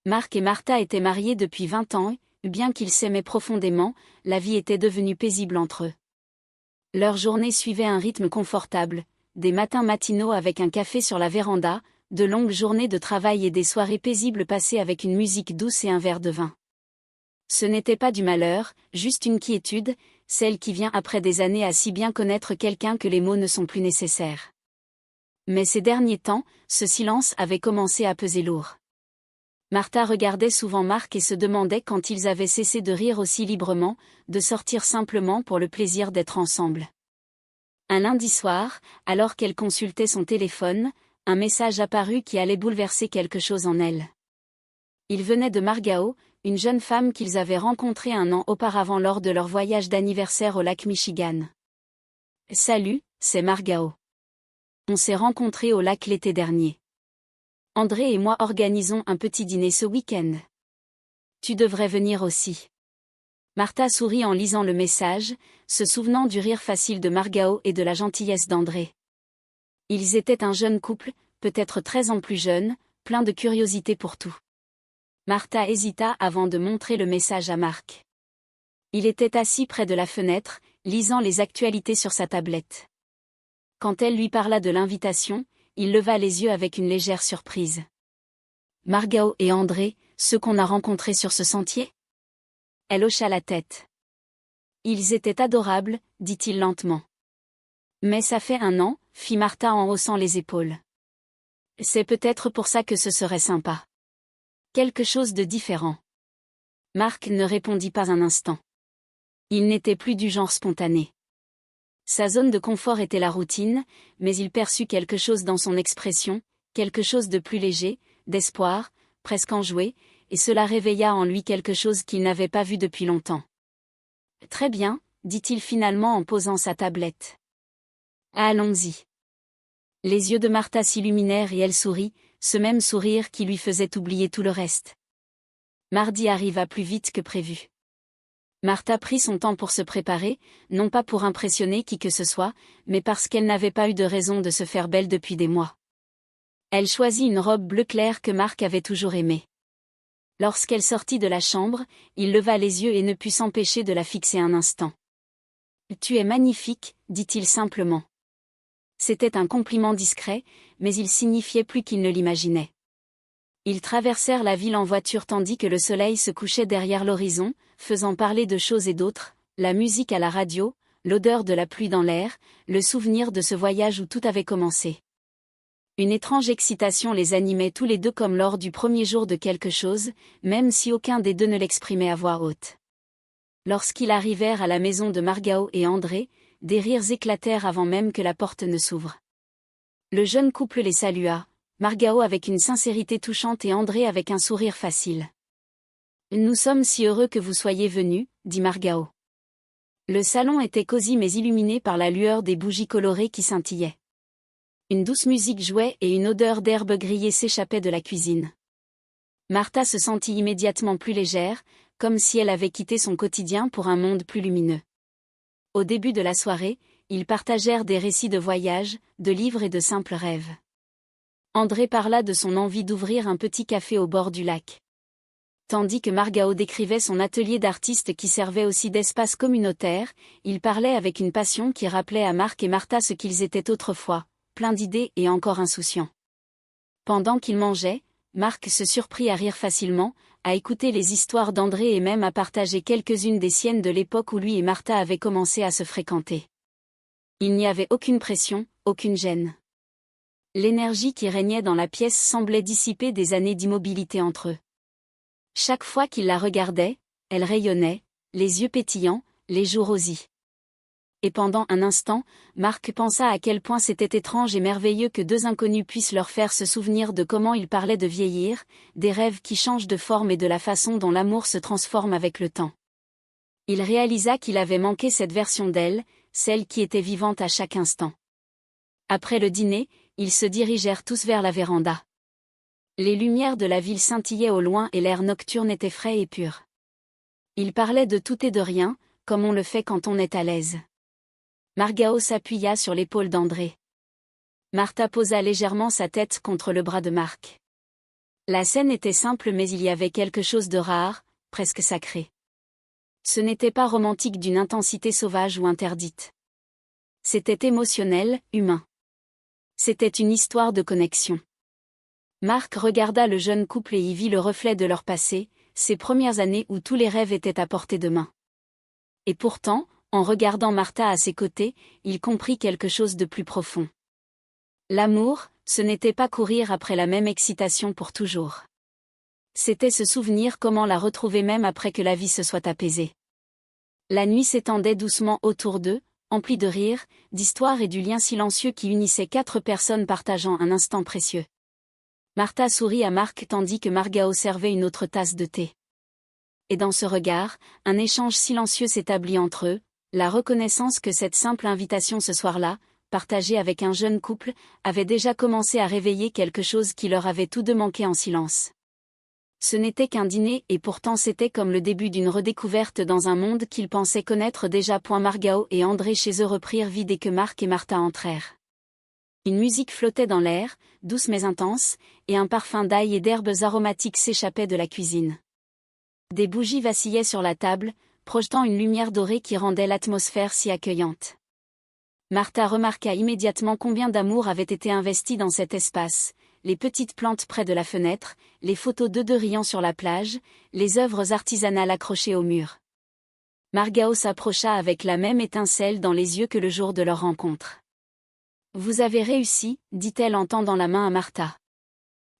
Marc et Martha étaient mariés depuis 20 ans et, bien qu'ils s'aimaient profondément, la vie était devenue paisible entre eux. Leur journée suivait un rythme confortable, des matins matinaux avec un café sur la véranda, de longues journées de travail et des soirées paisibles passées avec une musique douce et un verre de vin. Ce n'était pas du malheur, juste une quiétude, celle qui vient après des années à si bien connaître quelqu'un que les mots ne sont plus nécessaires. Mais ces derniers temps, ce silence avait commencé à peser lourd. Martha regardait souvent Marc et se demandait quand ils avaient cessé de rire aussi librement, de sortir simplement pour le plaisir d'être ensemble. Un lundi soir, alors qu'elle consultait son téléphone, un message apparut qui allait bouleverser quelque chose en elle. Il venait de Margao, une jeune femme qu'ils avaient rencontrée un an auparavant lors de leur voyage d'anniversaire au lac Michigan. « Salut, c'est Margao. On s'est rencontrés au lac l'été dernier. André et moi organisons un petit dîner ce week-end. Tu devrais venir aussi. » Martha sourit en lisant le message, se souvenant du rire facile de Margao et de la gentillesse d'André. Ils étaient un jeune couple, peut-être 13 ans plus jeune, plein de curiosité pour tout. Martha hésita avant de montrer le message à Marc. Il était assis près de la fenêtre, lisant les actualités sur sa tablette. Quand elle lui parla de l'invitation, il leva les yeux avec une légère surprise. « Margao et André, ceux qu'on a rencontrés sur ce sentier ?» Elle hocha la tête. « Ils étaient adorables, dit-il lentement. »« Mais ça fait 1 an, fit Martha en haussant les épaules. « C'est peut-être pour ça que ce serait sympa. Quelque chose de différent. » Marc ne répondit pas un instant. Il n'était plus du genre spontané. Sa zone de confort était la routine, mais il perçut quelque chose dans son expression, quelque chose de plus léger, d'espoir, presque enjoué, et cela réveilla en lui quelque chose qu'il n'avait pas vu depuis longtemps. « Très bien, » dit-il finalement en posant sa tablette. « Allons-y. » Les yeux de Martha s'illuminèrent et elle sourit, ce même sourire qui lui faisait oublier tout le reste. Mardi arriva plus vite que prévu. Martha prit son temps pour se préparer, non pas pour impressionner qui que ce soit, mais parce qu'elle n'avait pas eu de raison de se faire belle depuis des mois. Elle choisit une robe bleu clair que Marc avait toujours aimée. Lorsqu'elle sortit de la chambre, il leva les yeux et ne put s'empêcher de la fixer un instant. « Tu es magnifique, » dit-il simplement. C'était un compliment discret, mais il signifiait plus qu'il ne l'imaginait. Ils traversèrent la ville en voiture tandis que le soleil se couchait derrière l'horizon, faisant parler de choses et d'autres, la musique à la radio, l'odeur de la pluie dans l'air, le souvenir de ce voyage où tout avait commencé. Une étrange excitation les animait tous les deux comme lors du premier jour de quelque chose, même si aucun des deux ne l'exprimait à voix haute. Lorsqu'ils arrivèrent à la maison de Margao et André, des rires éclatèrent avant même que la porte ne s'ouvre. Le jeune couple les salua, Margao avec une sincérité touchante et André avec un sourire facile. « Nous sommes si heureux que vous soyez venus, » dit Margao. Le salon était cosy mais illuminé par la lueur des bougies colorées qui scintillaient. Une douce musique jouait et une odeur d'herbe grillée s'échappait de la cuisine. Martha se sentit immédiatement plus légère, comme si elle avait quitté son quotidien pour un monde plus lumineux. Au début de la soirée, ils partagèrent des récits de voyages, de livres et de simples rêves. André parla de son envie d'ouvrir un petit café au bord du lac. Tandis que Margao décrivait son atelier d'artiste qui servait aussi d'espace communautaire, il parlait avec une passion qui rappelait à Marc et Martha ce qu'ils étaient autrefois, pleins d'idées et encore insouciants. Pendant qu'ils mangeaient, Marc se surprit à rire facilement, à écouter les histoires d'André et même à partager quelques-unes des siennes de l'époque où lui et Martha avaient commencé à se fréquenter. Il n'y avait aucune pression, aucune gêne. L'énergie qui régnait dans la pièce semblait dissiper des années d'immobilité entre eux. Chaque fois qu'il la regardait, elle rayonnait, les yeux pétillants, les joues rosies. Et pendant un instant, Marc pensa à quel point c'était étrange et merveilleux que deux inconnus puissent leur faire se souvenir de comment ils parlaient de vieillir, des rêves qui changent de forme et de la façon dont l'amour se transforme avec le temps. Il réalisa qu'il avait manqué cette version d'elle, celle qui était vivante à chaque instant. Après le dîner, ils se dirigèrent tous vers la véranda. Les lumières de la ville scintillaient au loin et l'air nocturne était frais et pur. Ils parlaient de tout et de rien, comme on le fait quand on est à l'aise. Margao s'appuya sur l'épaule d'André. Martha posa légèrement sa tête contre le bras de Marc. La scène était simple mais il y avait quelque chose de rare, presque sacré. Ce n'était pas romantique d'une intensité sauvage ou interdite. C'était émotionnel, humain. C'était une histoire de connexion. Marc regarda le jeune couple et y vit le reflet de leur passé, ces premières années où tous les rêves étaient à portée de main. Et pourtant, en regardant Martha à ses côtés, il comprit quelque chose de plus profond. L'amour, ce n'était pas courir après la même excitation pour toujours. C'était se souvenir comment la retrouver même après que la vie se soit apaisée. La nuit s'étendait doucement autour d'eux, emplie de rires, d'histoires et du lien silencieux qui unissait 4 personnes partageant un instant précieux. Martha sourit à Marc tandis que Margao servait une autre tasse de thé. Et dans ce regard, un échange silencieux s'établit entre eux, la reconnaissance que cette simple invitation ce soir-là, partagée avec un jeune couple, avait déjà commencé à réveiller quelque chose qui leur avait tous deux manqué en silence. Ce n'était qu'un dîner et pourtant c'était comme le début d'une redécouverte dans un monde qu'ils pensaient connaître déjà. Margao et André chez eux reprirent vie dès que Marc et Martha entrèrent. Une musique flottait dans l'air, douce mais intense, et un parfum d'ail et d'herbes aromatiques s'échappait de la cuisine. Des bougies vacillaient sur la table, projetant une lumière dorée qui rendait l'atmosphère si accueillante. Martha remarqua immédiatement combien d'amour avait été investi dans cet espace, les petites plantes près de la fenêtre, les photos d'eux deux riant sur la plage, les œuvres artisanales accrochées au mur. Margao s'approcha avec la même étincelle dans les yeux que le jour de leur rencontre. « Vous avez réussi, dit-elle en tendant la main à Martha.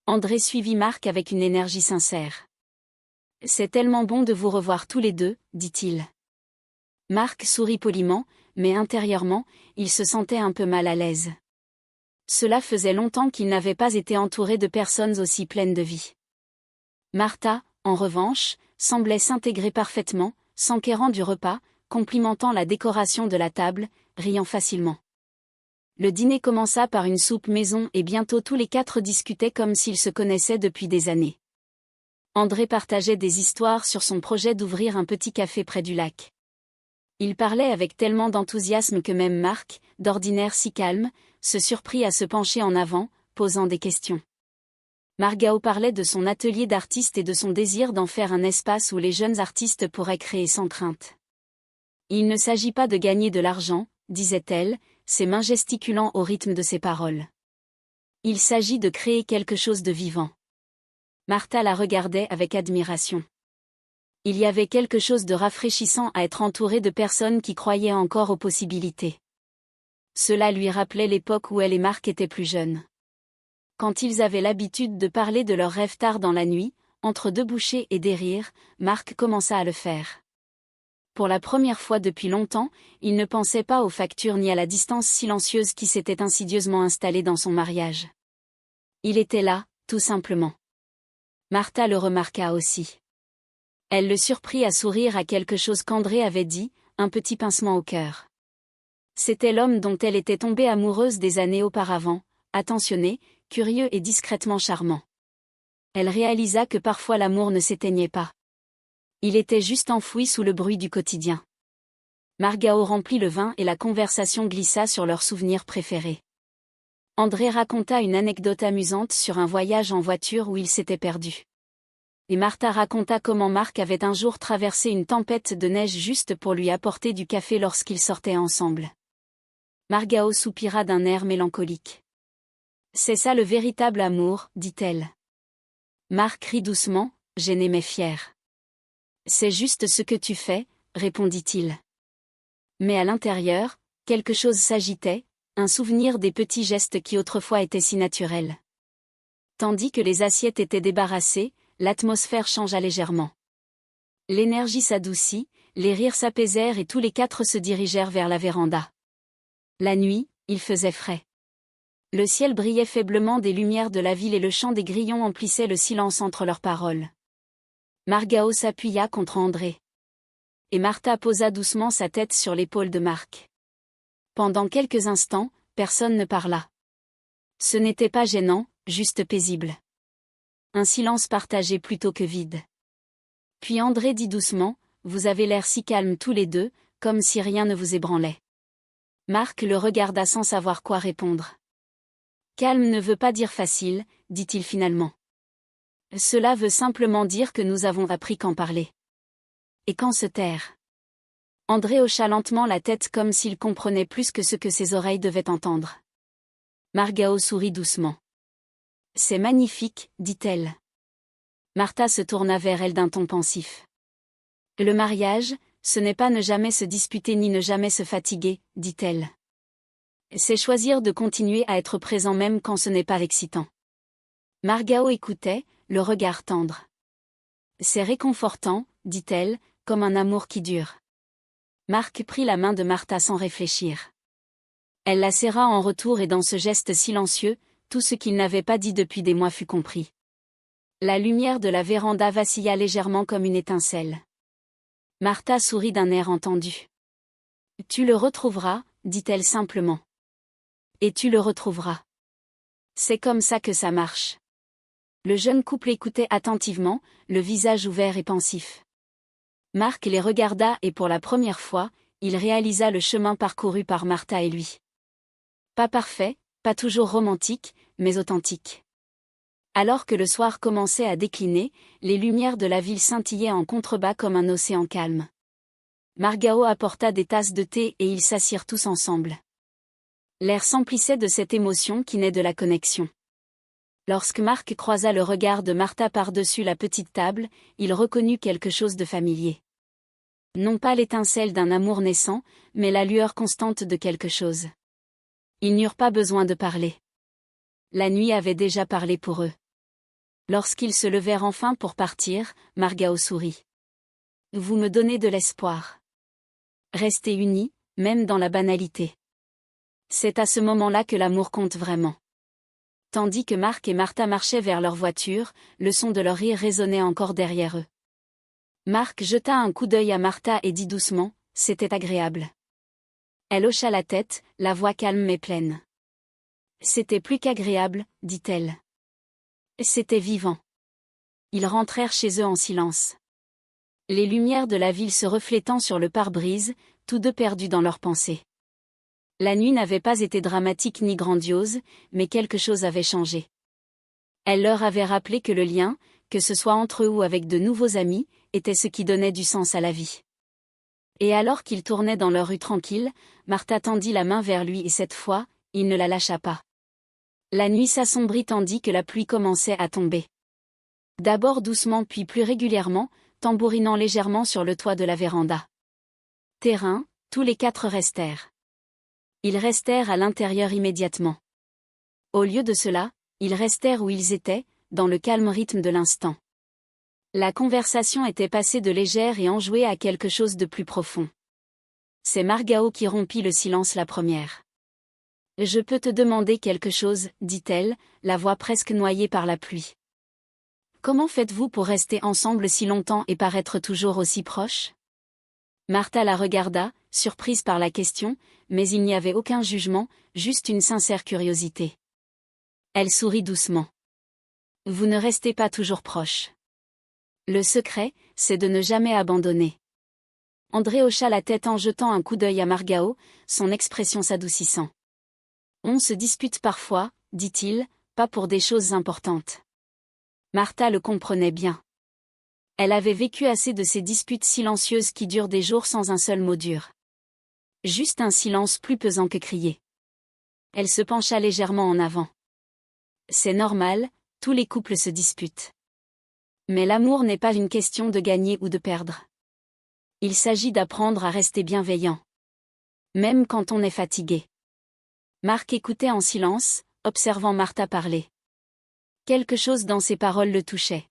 André suivit Marc avec une énergie sincère. « C'est tellement bon de vous revoir tous les deux, dit-il. » Marc sourit poliment, mais intérieurement, il se sentait un peu mal à l'aise. Cela faisait longtemps qu'il n'avait pas été entouré de personnes aussi pleines de vie. Martha, en revanche, semblait s'intégrer parfaitement, s'enquérant du repas, complimentant la décoration de la table, riant facilement. Le dîner commença par une soupe maison et bientôt tous les 4 discutaient comme s'ils se connaissaient depuis des années. André partageait des histoires sur son projet d'ouvrir un petit café près du lac. Il parlait avec tellement d'enthousiasme que même Marc, d'ordinaire si calme, se surprit à se pencher en avant, posant des questions. Margao parlait de son atelier d'artiste et de son désir d'en faire un espace où les jeunes artistes pourraient créer sans crainte. Il ne s'agit pas de gagner de l'argent, disait-elle, ses mains gesticulant au rythme de ses paroles. Il s'agit de créer quelque chose de vivant. Martha la regardait avec admiration. Il y avait quelque chose de rafraîchissant à être entouré de personnes qui croyaient encore aux possibilités. Cela lui rappelait l'époque où elle et Marc étaient plus jeunes. Quand ils avaient l'habitude de parler de leurs rêves tard dans la nuit, entre 2 bouchées et des rires, Marc commença à le faire. Pour la première fois depuis longtemps, il ne pensait pas aux factures ni à la distance silencieuse qui s'était insidieusement installée dans son mariage. Il était là, tout simplement. Martha le remarqua aussi. Elle le surprit à sourire à quelque chose qu'André avait dit, un petit pincement au cœur. C'était l'homme dont elle était tombée amoureuse des années auparavant, attentionné, curieux et discrètement charmant. Elle réalisa que parfois l'amour ne s'éteignait pas. Il était juste enfoui sous le bruit du quotidien. Margao remplit le vin et la conversation glissa sur leurs souvenirs préférés. André raconta une anecdote amusante sur un voyage en voiture où il s'était perdu. Et Martha raconta comment Marc avait un jour traversé une tempête de neige juste pour lui apporter du café lorsqu'ils sortaient ensemble. Margao soupira d'un air mélancolique. « C'est ça le véritable amour, dit-elle. » Marc rit doucement, gêné mais fier. « C'est juste ce que tu fais, répondit-il. » Mais à l'intérieur, quelque chose s'agitait, un souvenir des petits gestes qui autrefois étaient si naturels. Tandis que les assiettes étaient débarrassées, l'atmosphère changea légèrement. L'énergie s'adoucit, les rires s'apaisèrent et tous les 4 se dirigèrent vers la véranda. La nuit, il faisait frais. Le ciel brillait faiblement des lumières de la ville et le chant des grillons emplissait le silence entre leurs paroles. Margao s'appuya contre André. Et Martha posa doucement sa tête sur l'épaule de Marc. Pendant quelques instants, personne ne parla. Ce n'était pas gênant, juste paisible. Un silence partagé plutôt que vide. Puis André dit doucement, « Vous avez l'air si calmes tous les deux, comme si rien ne vous ébranlait. » Marc le regarda sans savoir quoi répondre. « Calme ne veut pas dire facile, dit-il finalement. Cela veut simplement dire que nous avons appris qu'en parler. Et qu'en se taire. André hocha lentement la tête comme s'il comprenait plus que ce que ses oreilles devaient entendre. Margao sourit doucement. C'est magnifique, dit-elle. Martha se tourna vers elle d'un ton pensif. Le mariage, ce n'est pas ne jamais se disputer ni ne jamais se fatiguer, dit-elle. C'est choisir de continuer à être présent même quand ce n'est pas excitant. Margao écoutait, le regard tendre. C'est réconfortant, dit-elle, comme un amour qui dure. Marc prit la main de Martha sans réfléchir. Elle la serra en retour et dans ce geste silencieux, tout ce qu'il n'avait pas dit depuis des mois fut compris. La lumière de la véranda vacilla légèrement comme une étincelle. Martha sourit d'un air entendu. Tu le retrouveras, dit-elle simplement. Et tu le retrouveras. C'est comme ça que ça marche. Le jeune couple écoutait attentivement, le visage ouvert et pensif. Marc les regarda et pour la première fois, il réalisa le chemin parcouru par Martha et lui. Pas parfait, pas toujours romantique, mais authentique. Alors que le soir commençait à décliner, les lumières de la ville scintillaient en contrebas comme un océan calme. Margao apporta des tasses de thé et ils s'assirent tous ensemble. L'air s'emplissait de cette émotion qui naît de la connexion. Lorsque Marc croisa le regard de Martha par-dessus la petite table, il reconnut quelque chose de familier. Non pas l'étincelle d'un amour naissant, mais la lueur constante de quelque chose. Ils n'eurent pas besoin de parler. La nuit avait déjà parlé pour eux. Lorsqu'ils se levèrent enfin pour partir, Margao sourit. Vous me donnez de l'espoir. Restez unis, même dans la banalité. C'est à ce moment-là que l'amour compte vraiment. Tandis que Marc et Martha marchaient vers leur voiture, le son de leur rire résonnait encore derrière eux. Marc jeta un coup d'œil à Martha et dit doucement, « C'était agréable. » Elle hocha la tête, la voix calme mais pleine. « C'était plus qu'agréable, dit-elle. C'était vivant. » Ils rentrèrent chez eux en silence. Les lumières de la ville se reflétant sur le pare-brise, tous deux perdus dans leurs pensées. La nuit n'avait pas été dramatique ni grandiose, mais quelque chose avait changé. Elle leur avait rappelé que le lien, que ce soit entre eux ou avec de nouveaux amis, était ce qui donnait du sens à la vie. Et alors qu'ils tournaient dans leur rue tranquille, Martha tendit la main vers lui et cette fois, il ne la lâcha pas. La nuit s'assombrit tandis que la pluie commençait à tomber. D'abord doucement puis plus régulièrement, tambourinant légèrement sur le toit de la véranda. Terrain, tous les quatre restèrent. Ils restèrent à l'intérieur immédiatement. Au lieu de cela, ils restèrent où ils étaient, dans le calme rythme de l'instant. La conversation était passée de légère et enjouée à quelque chose de plus profond. C'est Margao qui rompit le silence la première. « Je peux te demander quelque chose, dit-elle, la voix presque noyée par la pluie. Comment faites-vous pour rester ensemble si longtemps et paraître toujours aussi proches ?» Martha la regarda, surprise par la question, mais il n'y avait aucun jugement, juste une sincère curiosité. Elle sourit doucement. « Vous ne restez pas toujours proches. Le secret, c'est de ne jamais abandonner. » André hocha la tête en jetant un coup d'œil à Margao, son expression s'adoucissant. « On se dispute parfois, dit-il, pas pour des choses importantes. » Martha le comprenait bien. Elle avait vécu assez de ces disputes silencieuses qui durent des jours sans un seul mot dur. Juste un silence plus pesant que crier. Elle se pencha légèrement en avant. C'est normal, tous les couples se disputent. Mais l'amour n'est pas une question de gagner ou de perdre. Il s'agit d'apprendre à rester bienveillant. Même quand on est fatigué. Marc écoutait en silence, observant Martha parler. Quelque chose dans ses paroles le touchait.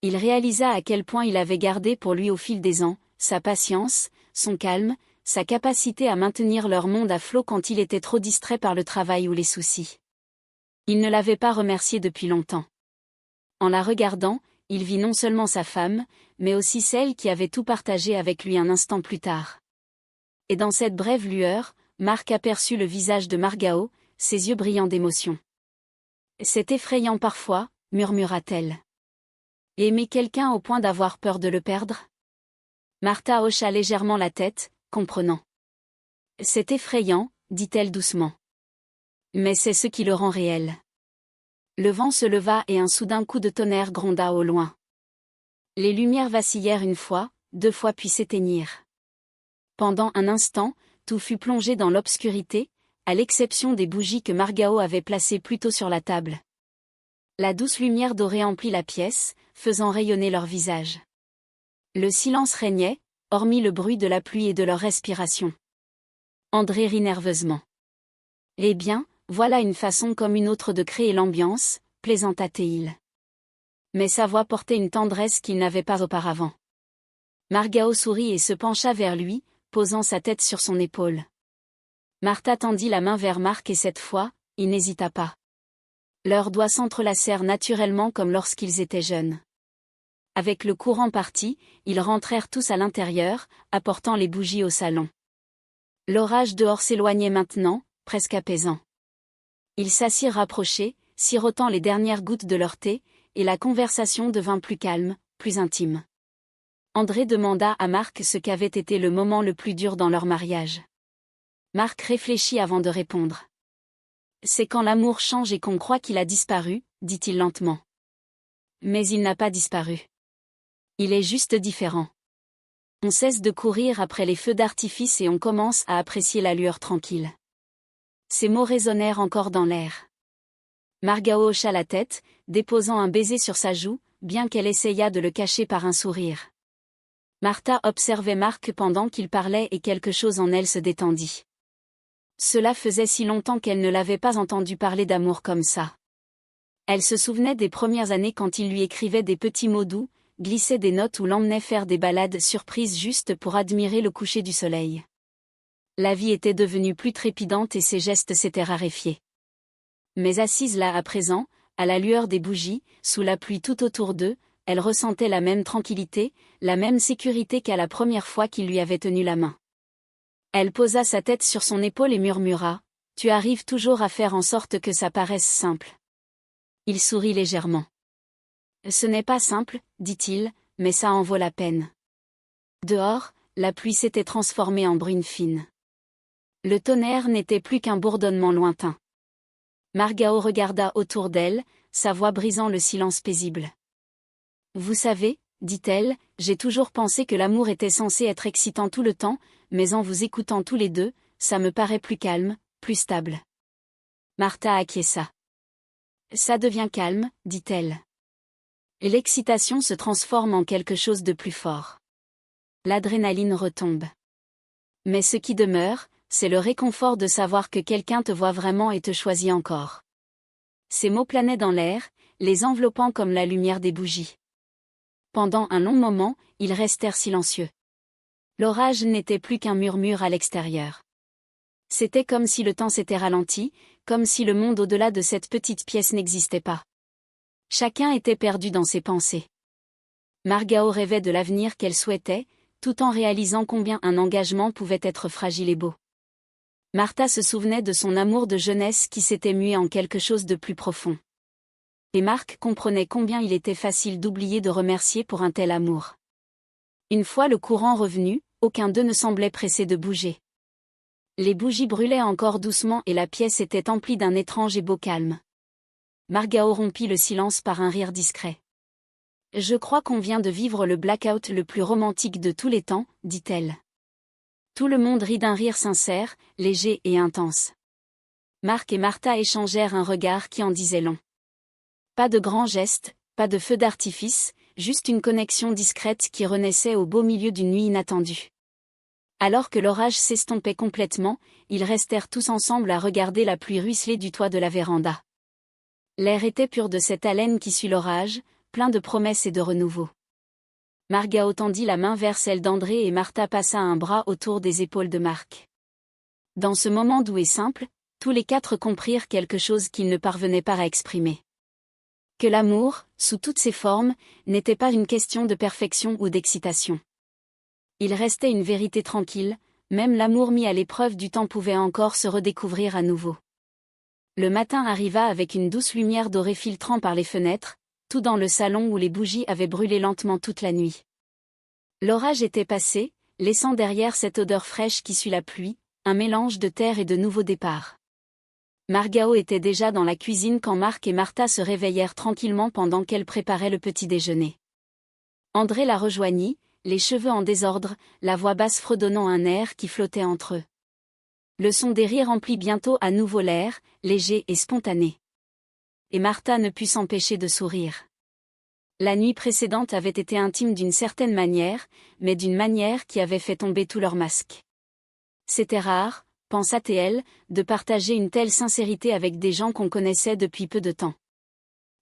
Il réalisa à quel point il avait gardé pour lui au fil des ans, sa patience, son calme, sa capacité à maintenir leur monde à flot quand il était trop distrait par le travail ou les soucis. Il ne l'avait pas remercié depuis longtemps. En la regardant, il vit non seulement sa femme, mais aussi celle qui avait tout partagé avec lui un instant plus tard. Et dans cette brève lueur, Marc aperçut le visage de Margao, ses yeux brillants d'émotion. « C'est effrayant parfois, murmura-t-elle. Aimer quelqu'un au point d'avoir peur de le perdre ?» Martha hocha légèrement la tête, comprenant. « C'est effrayant, dit-elle doucement. Mais c'est ce qui le rend réel. Le vent se leva et un soudain coup de tonnerre gronda au loin. Les lumières vacillèrent une fois, 2 fois puis s'éteignirent. Pendant un instant, tout fut plongé dans l'obscurité, à l'exception des bougies que Margao avait placées plus tôt sur la table. La douce lumière dorée emplit la pièce, faisant rayonner leurs visages. Le silence régnait, hormis le bruit de la pluie et de leur respiration. André rit nerveusement. « Eh bien, voilà une façon comme une autre de créer l'ambiance, plaisanta-t-il. Mais sa voix portait une tendresse qu'il n'avait pas auparavant. Margao sourit et se pencha vers lui, posant sa tête sur son épaule. Martha tendit la main vers Marc et cette fois, il n'hésita pas. Leurs doigts s'entrelacèrent naturellement comme lorsqu'ils étaient jeunes. Avec le courant parti, ils rentrèrent tous à l'intérieur, apportant les bougies au salon. L'orage dehors s'éloignait maintenant, presque apaisant. Ils s'assirent rapprochés, sirotant les dernières gouttes de leur thé, et la conversation devint plus calme, plus intime. André demanda à Marc ce qu'avait été le moment le plus dur dans leur mariage. Marc réfléchit avant de répondre. « C'est quand l'amour change et qu'on croit qu'il a disparu, dit-il lentement. Mais il n'a pas disparu. Il est juste différent. On cesse de courir après les feux d'artifice et on commence à apprécier la lueur tranquille. » Ces mots résonnèrent encore dans l'air. Margao hocha la tête, déposant un baiser sur sa joue, bien qu'elle essayât de le cacher par un sourire. Martha observait Marc pendant qu'il parlait et quelque chose en elle se détendit. Cela faisait si longtemps qu'elle ne l'avait pas entendu parler d'amour comme ça. Elle se souvenait des premières années quand il lui écrivait des petits mots doux, glissait des notes ou l'emmenait faire des balades surprises juste pour admirer le coucher du soleil. La vie était devenue plus trépidante et ses gestes s'étaient raréfiés. Mais assise là à présent, à la lueur des bougies, sous la pluie tout autour d'eux, elle ressentait la même tranquillité, la même sécurité qu'à la première fois qu'il lui avait tenu la main. Elle posa sa tête sur son épaule et murmura « Tu arrives toujours à faire en sorte que ça paraisse simple. » Il sourit légèrement. « Ce n'est pas simple, dit-il, mais ça en vaut la peine. » Dehors, la pluie s'était transformée en bruine fine. Le tonnerre n'était plus qu'un bourdonnement lointain. Margao regarda autour d'elle, sa voix brisant le silence paisible. « Vous savez, dit-elle, j'ai toujours pensé que l'amour était censé être excitant tout le temps, mais en vous écoutant tous les deux, ça me paraît plus calme, plus stable. » Martha acquiesça. « Ça devient calme, dit-elle. Et l'excitation se transforme en quelque chose de plus fort. L'adrénaline retombe. Mais ce qui demeure, c'est le réconfort de savoir que quelqu'un te voit vraiment et te choisit encore. » Ces mots planaient dans l'air, les enveloppant comme la lumière des bougies. Pendant un long moment, ils restèrent silencieux. L'orage n'était plus qu'un murmure à l'extérieur. C'était comme si le temps s'était ralenti, comme si le monde au-delà de cette petite pièce n'existait pas. Chacun était perdu dans ses pensées. Margao rêvait de l'avenir qu'elle souhaitait, tout en réalisant combien un engagement pouvait être fragile et beau. Martha se souvenait de son amour de jeunesse qui s'était mué en quelque chose de plus profond. Et Marc comprenait combien il était facile d'oublier de remercier pour un tel amour. Une fois le courant revenu, aucun d'eux ne semblait pressé de bouger. Les bougies brûlaient encore doucement et la pièce était emplie d'un étrange et beau calme. Margao rompit le silence par un rire discret. « Je crois qu'on vient de vivre le blackout le plus romantique de tous les temps, dit-elle. » Tout le monde rit d'un rire sincère, léger et intense. Marc et Martha échangèrent un regard qui en disait long. Pas de grands gestes, pas de feu d'artifice, juste une connexion discrète qui renaissait au beau milieu d'une nuit inattendue. Alors que l'orage s'estompait complètement, ils restèrent tous ensemble à regarder la pluie ruisseler du toit de la véranda. L'air était pur de cette haleine qui suit l'orage, plein de promesses et de renouveau. Margao tendit la main vers celle d'André et Martha passa un bras autour des épaules de Marc. Dans ce moment doux et simple, tous les quatre comprirent quelque chose qu'ils ne parvenaient pas à exprimer. Que l'amour, sous toutes ses formes, n'était pas une question de perfection ou d'excitation. Il restait une vérité tranquille, même l'amour mis à l'épreuve du temps pouvait encore se redécouvrir à nouveau. Le matin arriva avec une douce lumière dorée filtrant par les fenêtres, tout dans le salon où les bougies avaient brûlé lentement toute la nuit. L'orage était passé, laissant derrière cette odeur fraîche qui suit la pluie, un mélange de terre et de nouveau départ. Margao était déjà dans la cuisine quand Marc et Martha se réveillèrent tranquillement pendant qu'elle préparait le petit déjeuner. André la rejoignit, les cheveux en désordre, la voix basse fredonnant un air qui flottait entre eux. Le son des rires remplit bientôt à nouveau l'air, léger et spontané. Et Martha ne put s'empêcher de sourire. La nuit précédente avait été intime d'une certaine manière, mais d'une manière qui avait fait tomber tous leurs masques. C'était rare, pensa-t-elle, de partager une telle sincérité avec des gens qu'on connaissait depuis peu de temps.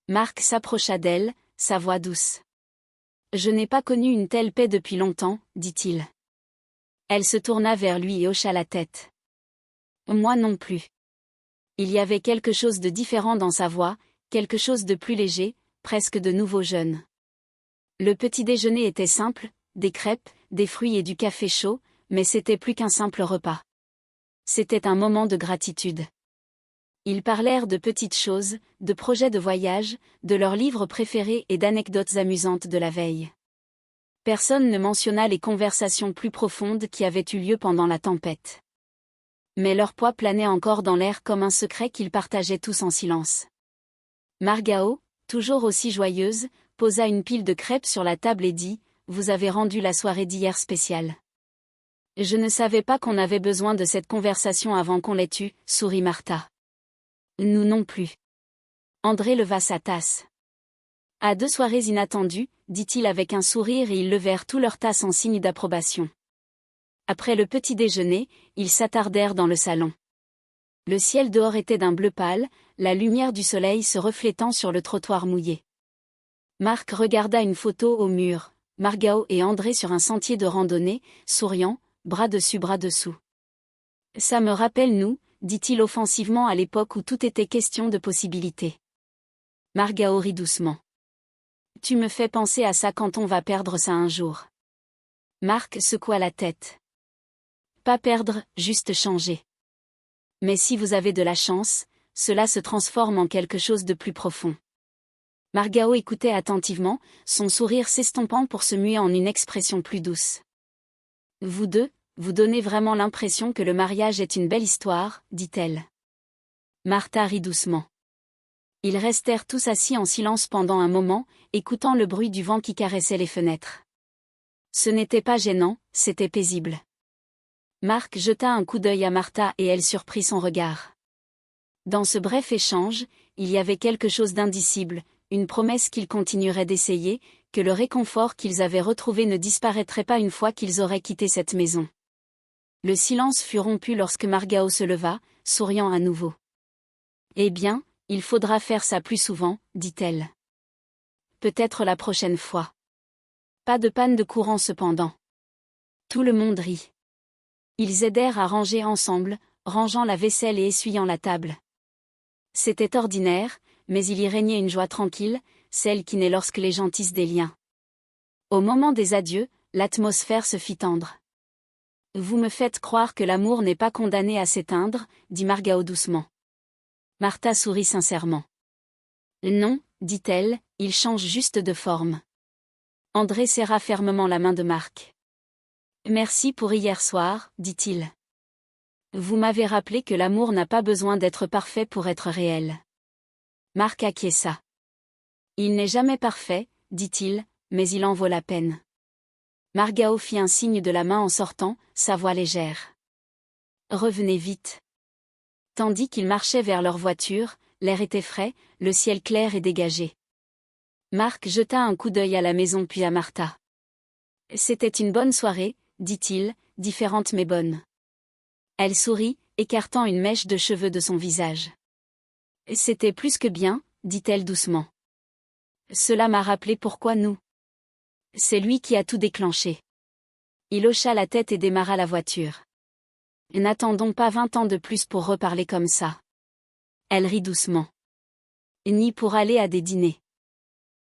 Marc s'approcha d'elle, sa voix douce. « Je n'ai pas connu une telle paix depuis longtemps, dit-il. » Elle se tourna vers lui et hocha la tête. « Moi non plus. » Il y avait quelque chose de différent dans sa voix, quelque chose de plus léger, presque de nouveau jeune. Le petit déjeuner était simple, des crêpes, des fruits et du café chaud, mais c'était plus qu'un simple repas. C'était un moment de gratitude. Ils parlèrent de petites choses, de projets de voyage, de leurs livres préférés et d'anecdotes amusantes de la veille. Personne ne mentionna les conversations plus profondes qui avaient eu lieu pendant la tempête. Mais leur poids planait encore dans l'air comme un secret qu'ils partageaient tous en silence. Margao, toujours aussi joyeuse, posa une pile de crêpes sur la table et dit « Vous avez rendu la soirée d'hier spéciale. » Je ne savais pas qu'on avait besoin de cette conversation avant qu'on l'ait eue, sourit Martha. Nous non plus. André leva sa tasse. À 2 soirées inattendues, dit-il avec un sourire et ils levèrent tous leurs tasses en signe d'approbation. Après le petit déjeuner, ils s'attardèrent dans le salon. Le ciel dehors était d'un bleu pâle, la lumière du soleil se reflétant sur le trottoir mouillé. Marc regarda une photo au mur, Margao et André sur un sentier de randonnée, souriant, bras dessus bras dessous. Ça me rappelle nous, dit-il offensivement à l'époque où tout était question de possibilités. Margao rit doucement. Tu me fais penser à ça quand on va perdre ça un jour. Marc secoua la tête. Pas perdre, juste changer. Mais si vous avez de la chance, cela se transforme en quelque chose de plus profond. Margao écoutait attentivement, son sourire s'estompant pour se muer en une expression plus douce. Vous deux, vous donnez vraiment l'impression que le mariage est une belle histoire, dit-elle. Martha rit doucement. Ils restèrent tous assis en silence pendant un moment, écoutant le bruit du vent qui caressait les fenêtres. Ce n'était pas gênant, c'était paisible. Marc jeta un coup d'œil à Martha et elle surprit son regard. Dans ce bref échange, il y avait quelque chose d'indicible, une promesse qu'ils continueraient d'essayer, que le réconfort qu'ils avaient retrouvé ne disparaîtrait pas une fois qu'ils auraient quitté cette maison. Le silence fut rompu lorsque Margao se leva, souriant à nouveau. « Eh bien, il faudra faire ça plus souvent, dit-elle. Peut-être la prochaine fois. Pas de panne de courant cependant. » Tout le monde rit. Ils aidèrent à ranger ensemble, rangeant la vaisselle et essuyant la table. C'était ordinaire, mais il y régnait une joie tranquille, celle qui naît lorsque les gens tissent des liens. Au moment des adieux, l'atmosphère se fit tendre. « Vous me faites croire que l'amour n'est pas condamné à s'éteindre, dit Margao doucement. Martha sourit sincèrement. Non, dit-elle, il change juste de forme. André serra fermement la main de Marc. Merci pour hier soir, dit-il. Vous m'avez rappelé que l'amour n'a pas besoin d'être parfait pour être réel. Marc acquiesça. Il n'est jamais parfait, dit-il, mais il en vaut la peine. Margao fit un signe de la main en sortant, sa voix légère. Revenez vite. Tandis qu'ils marchaient vers leur voiture, l'air était frais, le ciel clair et dégagé. Marc jeta un coup d'œil à la maison puis à Martha. C'était une bonne soirée, dit-il, différente mais bonne. Elle sourit, écartant une mèche de cheveux de son visage. C'était plus que bien, dit-elle doucement. Cela m'a rappelé pourquoi nous. C'est lui qui a tout déclenché. Il hocha la tête et démarra la voiture. N'attendons pas 20 ans de plus pour reparler comme ça. Elle rit doucement. Ni pour aller à des dîners.